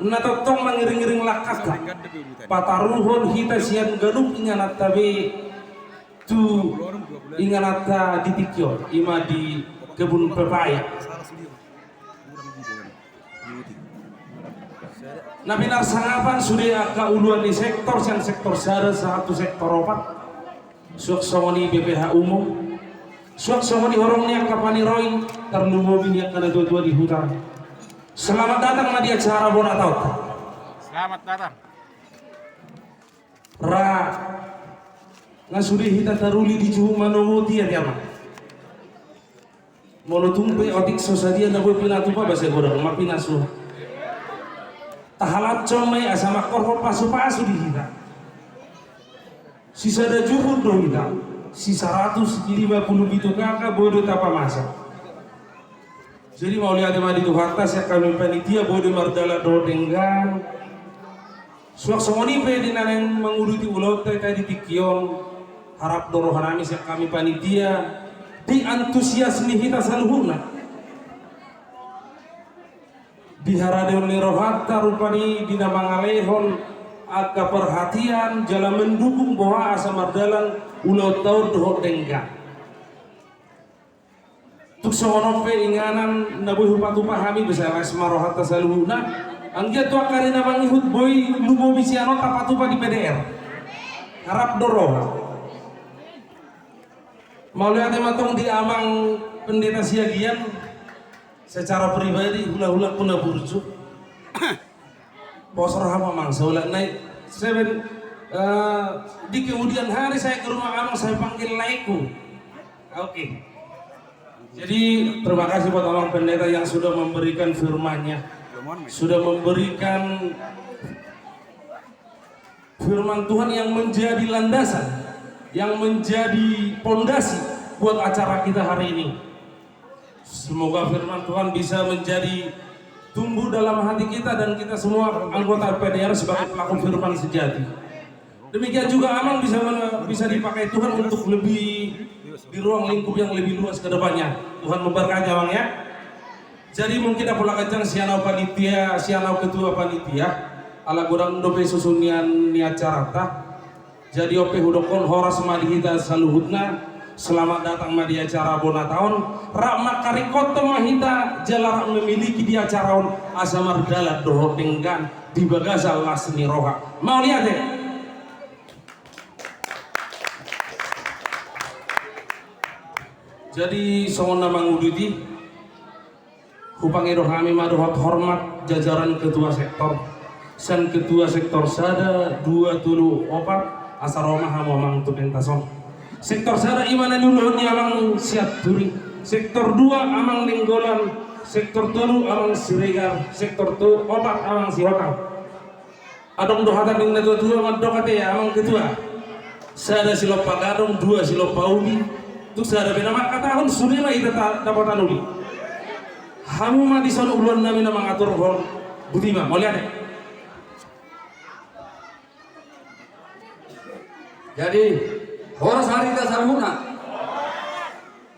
natotong mangiring-iring lakaka pataruhon hita sian ganung inganat tabe tu inganata ditikyo ima di kebun pepaya nabi narsangapan sudah aka uluan di sektor yang sektor sada satu sektor opat suak songoni BPH umum suak songoni orangnya kapani roy terlumo minyak karena dua-dua di hutan. Selamat datang di acara Bonatau. Selamat datang. Ra ngasudi hita taruli di juhu manomuti ya tiama. Mono tumpe otik sosadia na boy pinatu pa basa gorang mapinasu. Tahalat comai asama korho pasu-pasu di hita. Sisa ada juhud do hita. Sisa 150 itu kakak bodoh tapa masa. Jadi mau lihat di Tuharta saya kami panitia bodoh mardala do denggang. Suak songoni pe di naneng menguruti ulau tadi tikion harap dorohanami saya kami panitia di antusias nih kita saluhuna. Di haradeon ni rohata rupani di nama ngalehon aga perhatian jalan mendukung bahwa asa mardalan ulau tau do denggang. Tuk songono pe inganan na boy hupat pahami bisa les marohata saluhuna anggia tua karina mangihut boy lubo bisiano tapatupa di PDR harap doro mau lihat matong di amang pendeta siagian secara pribadi hula-hula puna burju posor hama mang saulah naik di kemudian hari saya ke rumah amang saya panggil laiku oke. Jadi terima kasih buat Abang Pendeta yang sudah memberikan firman-Nya, sudah memberikan firman Tuhan yang menjadi landasan, yang menjadi pondasi buat acara kita hari ini. Semoga firman Tuhan bisa menjadi tumbuh dalam hati kita dan kita semua anggota PDR sebagai pelaku firman sejati. Demikian juga Amang bisa dipakai Tuhan untuk lebih di ruang lingkup yang lebih luas ke depannya. Tuhan memberkati Amang ya. Jadi mungkin apola kacang sianau panitia, sianau ketua panitia ala gurang dope susunian ni acara ta. Jadi ope hudokon horas madi kita saluhutna. Selamat datang di acara Bonataon. Rakma karikoto mahita jalarak memiliki di acara asamar dalat doho tenggan di bagasal lasni roha. Mau lihat deh. Jadi songon nama nguditi hupangi rohami madohat hormat jajaran ketua sektor san ketua sektor sada 2 opat asaroma hamamang tupentason sektor sada imana dulu ni amang siap turi sektor 2 amang linggolan sektor 3 amang siregar sektor 4 amang sihotang adong dohatan ning na 2 madokate ya amang ketua sada silop pagadong 2 silop paudi tuk sada bena maka tahun sunima ita dapat anuli hamu mati son ulun nami na mengatur hon butima mau lihat deh. Jadi horas hari kita salmuna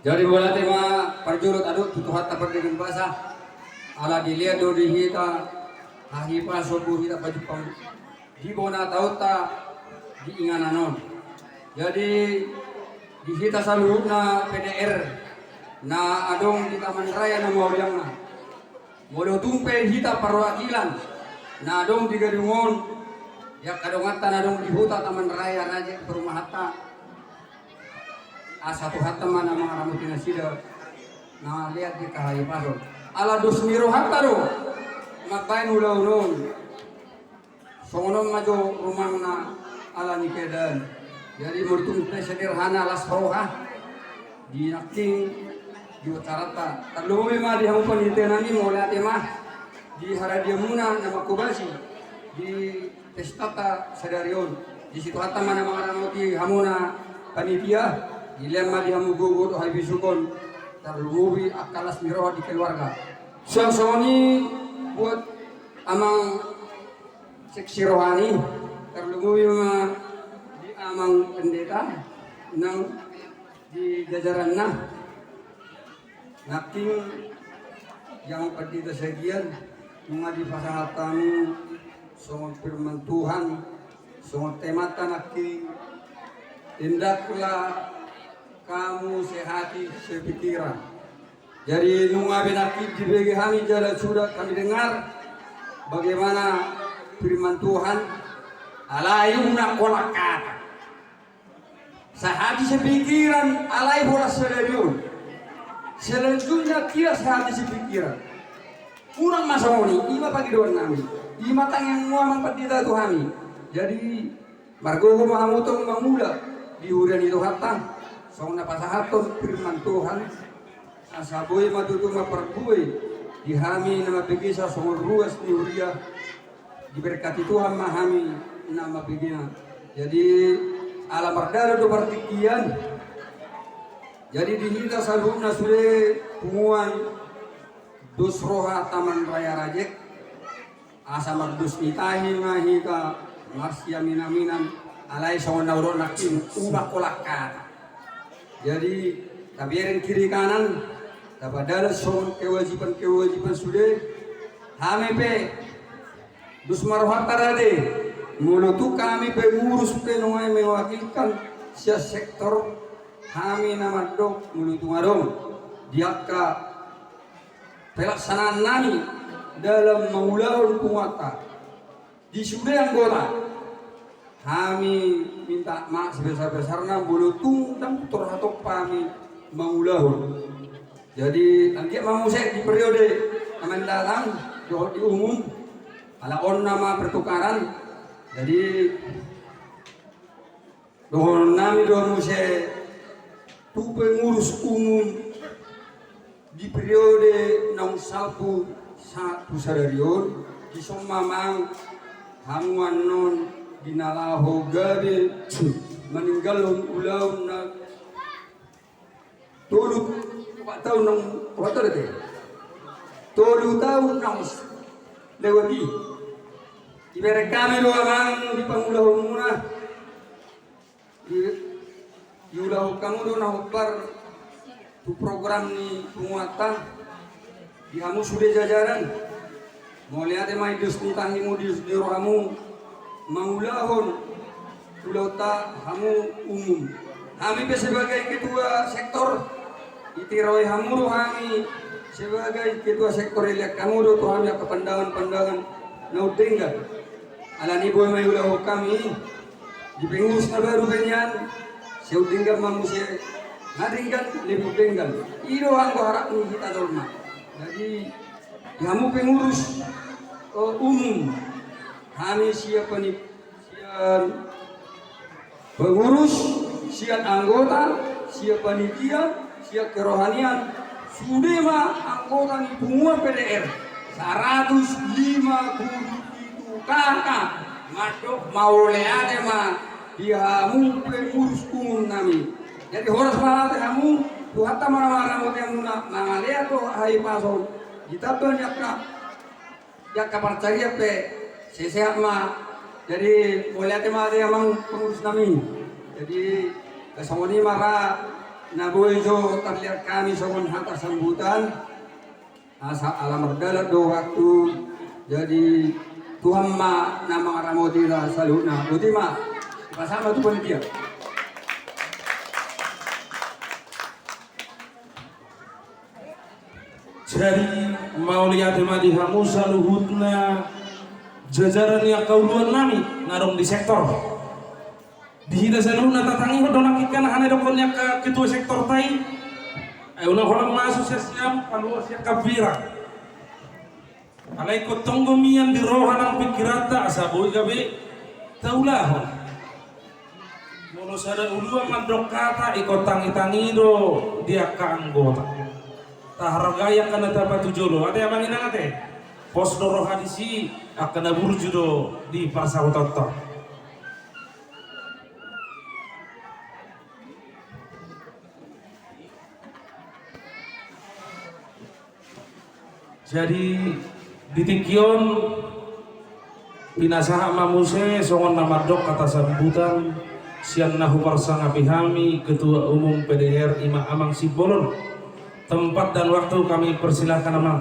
jadi bola tema perjurut aduk tutuhat tapak dengan bahasa ala dilihat do dihita hahipa sobu hita baju pang di bona tauta di ingananon jadi di kita saluhuna PDR na adong di Taman Raya na mauliang na modo tumpe hita perwakilan na adong di gadungon ya kadongatan adong di huta Taman Raya raja perumah hatta satu hatta mana mga ramutina sida na lihat di kahayi paso ala dos miro hatta do magbayin ulaw nun songonon majo rumang na ala ni kedan jadi mertum sederhana las roha di nakting di utarata terlalu memang di hamu penitian ini mulai tema di haradia muna nama kubasi di testata sadarion di situ hatta mana mana di hamuna panitia di lemah di hamu gugur habis sukon terlalu akalas miroh di keluarga suasoni buat amang seksi rohani terlalu memang amang pendeta nang di jajaran naking yang pendeta segian mga di pasahatamu songon firman Tuhan songon tema tanaki tindaklah kamu sehati sepikiran. Jadi nunga benaki di bagi kami jalan sudah kami dengar bagaimana firman Tuhan alayuna kolak kata sehati sepikiran alay bola sedariun selanjutnya kira sehati sepikiran kurang masoni ima pagi doan kami ima tangan muamang patita Tuhami. Jadi margo mahamutong mamula diurian itu hatang song napasahaton firman Tuhan asaboy matutu maperbuy dihami nama pegisa song ruas diuria diberkati Tuhan mahami nama pegina. Jadi alam berdala do partikian jadi dihita saluna sudah punguan dus roha taman raya rajek asa mardus mitahi mahika marsya minaminan alai song nauro nakin ubah kolak kata. Jadi tabiarin kiri kanan tabadala song kewajiban sudah HMP dus marohat tarade mulutu kami pengurus penungai mewakilkan sia sektor kami nama dok mulutu ngadong diaka pelaksanaan nami dalam maulahun penguata di sudah anggota kami minta maaf sebesar-besarnya bulutung dan terhatok kami maulahun. Jadi nanti mau saya di periode aman datang di umum ala on nama pertukaran. Jadi dohon nami dohon saya tu pengurus umum di periode nang satu sadarion di somamang hamuan non dinalaho gabe meninggal ulau na tolu tahun nang water deh tolu tahun nang lewati ibarat kami doang di pangulah muna di ulah kamu do na hopar tu program ni penguatan di kamu sudah jajaran mau lihat emang industri tahimu di rohamu maulahun ulauta kamu umum kami sebagai ketua sektor itiroi kamu kami sebagai ketua sektor ilek kamu do kami apa pandangan nau tinggal ala ni boy may ulah kami di pengurus na baru benyan seu tinggal manusia ngaringkan lebih tinggal iro ang harap ni kita dolma. Jadi kamu pengurus umum kami siapa nih sian pengurus sian anggota siap panitia siap kerohanian sudah mah anggota nih semua PDR 150 kakak masuk mau leade mah diamu pengurus umum nami. Jadi horas malah kamu tuh hatta mana-mana mau yang nangalea tuh hai pason kita banyak ya kabar cari apa sehat mah. Jadi boleh tema ada emang pengurus nami. Jadi kesomoni mara naboy jo terlihat kami somon hantar sambutan asa alam berdala do waktu. Jadi Tuhan ma nama ramodira saluna utima bersama tu panitia. Jadi mau lihat di Musa luhutna jajaran yang kauluan nami narong di sektor dihita saluna tatangi hodona kikan hane dokonnya ke ketua sektor tai una holang masuk siam paluar sia kafira alai ko tonggo mian di rohanang pikirata asaboy gabe taulahon mono sada ulua mandok kata iko tangi-tangi do dia ka anggota taharagaya kana tapa tujolo ada yang mangina ngate pos doro hadisi akan burjudo di pasau toto. Jadi di Tikion pinasaha mamuse songon namadok kata sambutan sian nahu parsanga pihami ketua umum PDR Ima Amang Sibolon. Tempat dan waktu kami persilahkan amal.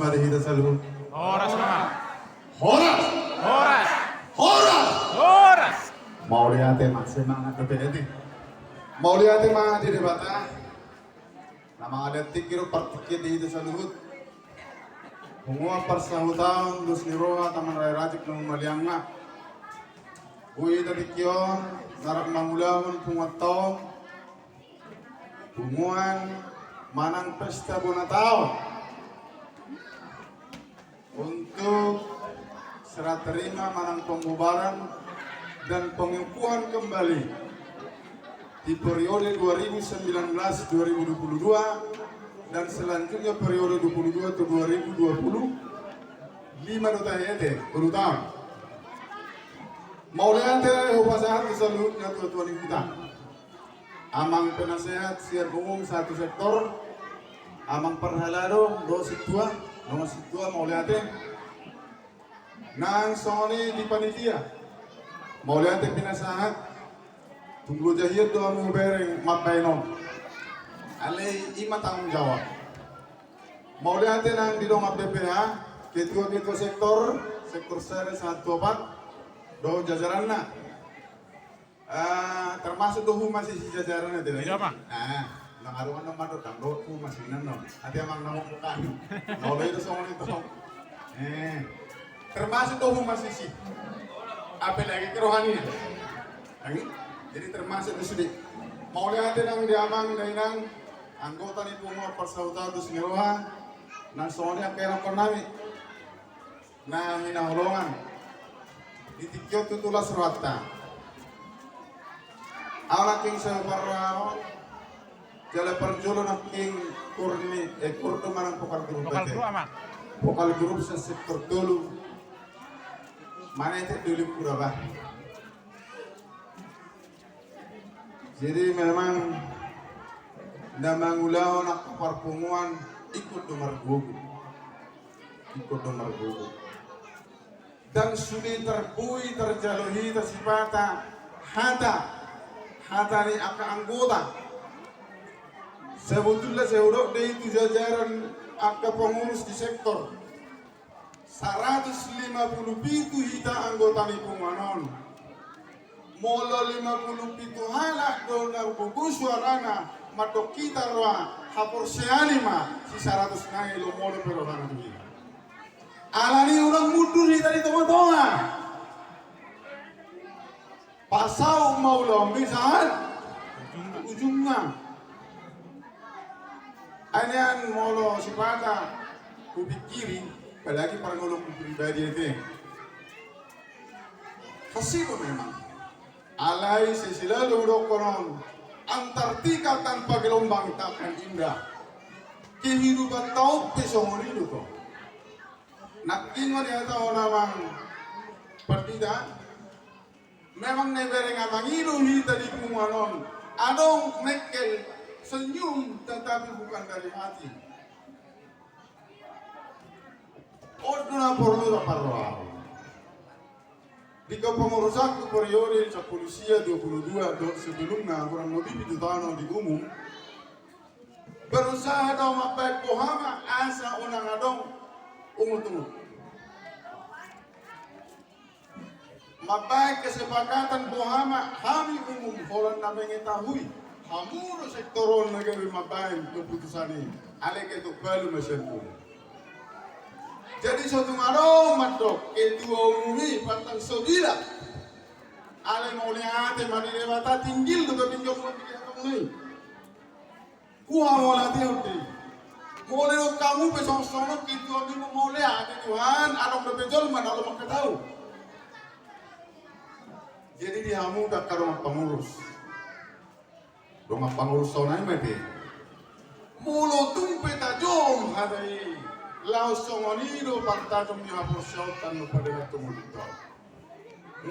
marihita sa luhod. Oras naman. Horas! Oras! Horas! Oras! Mauli ate semangat na piniti. Mauli ate mga didibata na mga detik kiro partikit dito sa luhod. Hunguha par sa hutang, dos ni Roha, taman ray-rajik ng maliyang nga. Uwi tatikyon, narak mangulawan pungatong, hunguhan, manang pesta bunataw. Untuk serah terima manang pembubaran dan pengukuhan kembali di periode 2019-2022 dan selanjutnya periode 22 ke 2020 5 tahun terutama Mauliante hupasahat seluruhnya tuan-tuan kita amang penasehat siar umum satu sektor amang perhalado do situa nomor situa Mauliante nang soni di panitia Mauliante penasehat tunggu jahir doa mubereng mapainom alay ima tanggung jawab. Mauliante nang didong BPH, ketua sektor sere 124, do jajaran na. Termasuk do masih si jajaran na tidak? Tidak, Pak. Nangaruan ng madot, ang do masih nanon. Ati amang namukmukan. Naulay do sa mga ito. Termasuk do masih si. Apa lagi kerohanian? Jadi termasuk do sudi. Mauliante nang diamang dainang anggota ni Pungo Persautan dos Niroha nang soalnya kaya konami na hinahulungan itikyo tutulas rata awla king sa parao jala perjulo na king kurdo manang pokal grup Lokal guru ama. pokal grup sa sektor dulu mana itu dulu kuraba jadi memang namangulaw na kaparpunguan ikut nomor gugu dan sudah terbui terjaluhi tersipata hata ni aka anggota sebetulnya seudok dari itu jajaran aka pengurus di sektor 150 hita anggota ni punganon molo 50 halak dolar gugus suarana matok kita roa hapor seanima si 100 nai lo molo pero sana tuh alani orang mundur dari tengah-tengah pasau mau lo misalnya ujungnya anian molo si pada kupikiri apalagi para ngolong pribadi itu kasih memang alai sesilalu dokonon Antartika tanpa gelombang takkan indah. Kehidupan tau pesongon itu kok. Nakin mo dia tahu namang partida. Memang nebereng amang iluhi tadi kumanon. Adong mekel senyum tetapi bukan dari hati. Oduna perlu parroa. Di kepengurusan periode sa polisia 22 sebelumnya kurang lebih 7 tahun di umum berusaha daw mapay pohama asa unang adong umut-umut mapay kesepakatan pohama kami umum holan na mengetahui hamuro sektoron na gawin mapay keputusan ini alek itu balu mesin umum. Jadi suatu malam matok kedua umumi pantang sobila ale mau lihat mani lewata tinggil tu pinjau mau pikir kamu ni kuha mau latih uti mau lihat kamu besok sonok kedua minggu mau lihat Tuhan adong berbejol mana lo mau tahu jadi dihamu dak rumah pengurus sonai mati mulut tumpe tajom hadai Laos songonido pantatom ni hapos syautan no pada tumulito.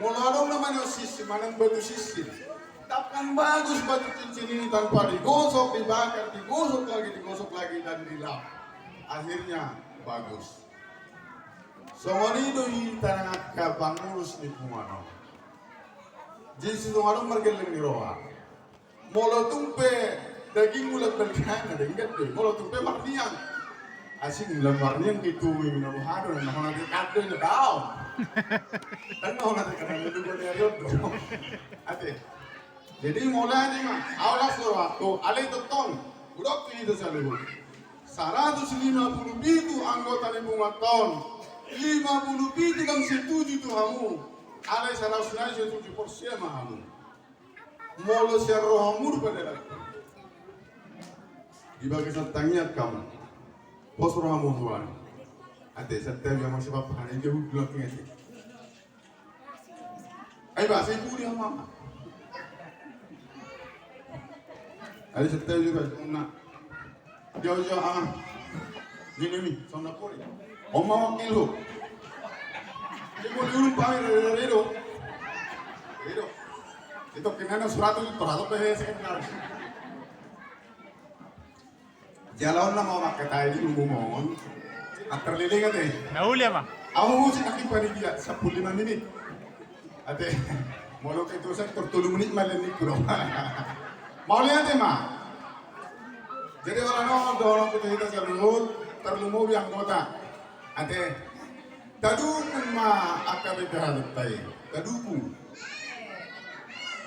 Mulado naman yung sisi, manang batu sisi. Takkan bagus batu cincin ini tanpa digosok, dibakar, digosok lagi dan dilap. Akhirnya bagus. Songonido yung tanang pangurus ni Pumano. Jadi sungano margeleng ni roha. Molo tumpe daging mulat berkana, daging gede. Molo tumpe marniang. asing lembarnya yang kituwing na muhado na ako natin kato na tao. Tanaw natin ka na lugo niya yun. Ate, jadi mulai ni mah, awal waktu alai totong, udah itu saluhut. 157 anggota di Bungaton, 57 kang setuju tu hamu, alai 107% hamu. Molo siar rohamu pada lagi. Di bagi tanya kamu, bos rohamu tuan. Ate setiap yang masih bapak ini jauh bilang tinggi. Ayo bahasa ibu dia mama. Ada setiap juga nak jauh-jauh gini sama kori. Oma wakil lo. Ibu dulu pamer redo. Itu kenapa surat itu terlalu pehe sekitar. Jalan nama orang kata ini ngomong. Akar lele kan deh. Nahuli ama. Aku sih kaki panitia 15 menit. Ate, mau lo itu saya 30 menit malah ni kurang. Mau lihat mah. Jadi orang kita seluruh terlalu yang kota. Ate, tadukun mah akan berhadap tay. Tadukun.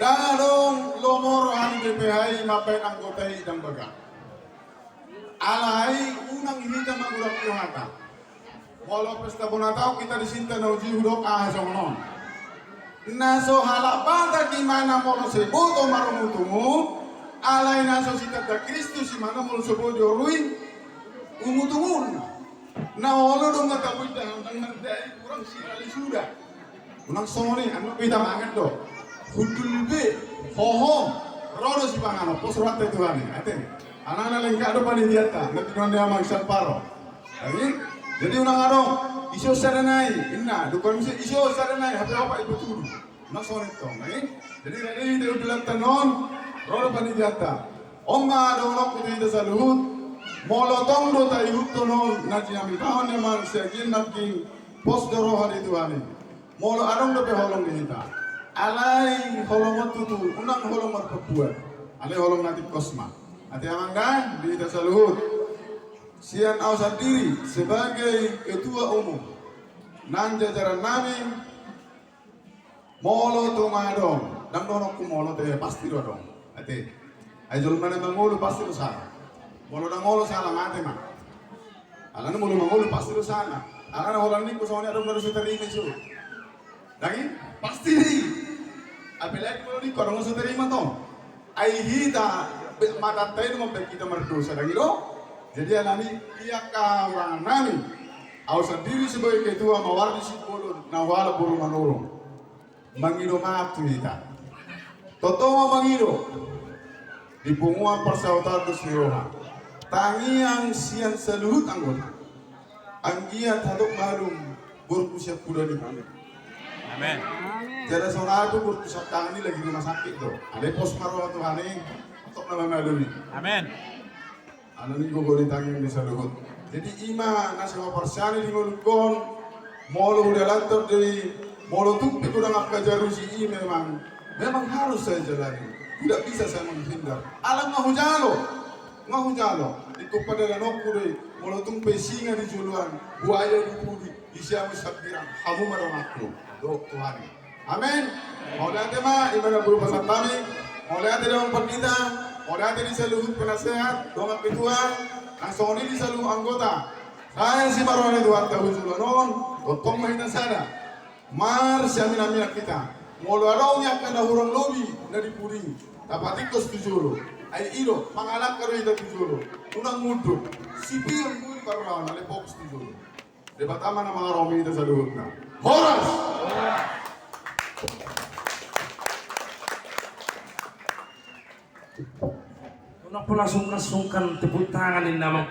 Dalong lomor ang BPI mapain anggota hidang baga. Alai unang hita magulak yung hata. Walau pesta bonatao kita disinta na uji hudok ahasong non. Naso halak bata gimana mo sebuto marumutungu. Alay naso sitat da Kristus si mana mo sebuto ruin. Umutungun. Na wala dong natapoy da hanggang nagdai kurang sinali sudah. Unang songoni ano kita mangat do. Hudulbe hohom rodo si pangano posrate Tuhan ate. Anak-anak lengkap ada panitiata, nanti dia mangsal paro. Jadi unang arong iso saranay, inna, dukan misi iso saranay, apa itu tuh, nak soal itu, jadi dari itu bilang tenon, roda panitiata, omma ada orang putih itu saluhut, molotong do tai hut tenon, nanti kami tahun yang manusia gin nanti pos doro hari Tuhan, molo arong do peholong di kita, alai holong tutu, unang holong marpapuat, alai holong nanti kosma. Hati amangga di Tasaluhut Sian Ausar diri sebagai ketua umum nan jajaran nami molo tumadong dan donok ku molo teh pasti dong ate ajul mana mangulu pasti lu salah molo dan molo salah mate mah alana molo mangulu pasti lu salah alana holan ni ku soalnya ada harus terima isu lagi pasti apalagi molo ni korong harus terima toh ai hita mata tayo naman kita merdosa lagi loh. Jadi alami iya kawan nami. Aku sendiri sebagai ketua mawar di sipolo nawala buru manurung. Mangido maaf tu kita. Totoo mangido di punguan persautan Dusmiroha. Tangi yang siang seluhut anggota. Anggiat hadok malum berkusiap kuda di kami. Amin. Jadi seorang itu berkusiap tangan ini lagi di rumah sakit tuh. Ada pos marwah Tuhan ini. Untuk nama malumi. Amin. Ano ni ko di tanging di saluhut. Jadi ima nasi waparsani di ngolukon molo udah lantar dari molo tumpi ko nang kajaru si i memang harus saya jalani. Tidak bisa saya menghindar. Alam ngahujalo. Itu pada lanok deh molo tumpi singa di juluan buaya di pudi isyamu sabirang hamu maramaku. Dok Tuhan. Amin. Mau lihat mah ibadah berupa satami. Oleh ada dalam pendeta, oleh ada di seluruh penasehat, doang ketua, langsung ini di seluruh anggota. Saya si Marwan itu warga Hujulanon, gotong mahina sana. Mar siamin aminak kita. Mulu araunya kena hurang lobi dari puring. Dapat ikut tujulu. Ay ilo, pangalak karo ito tujulu. Unang mudo, sipil muli karuan, ale fokus tujulu. Debat aman ang mga romi ito sa luhod na. Horas! Kenapa langsung sungkan tepuk tangan ini nama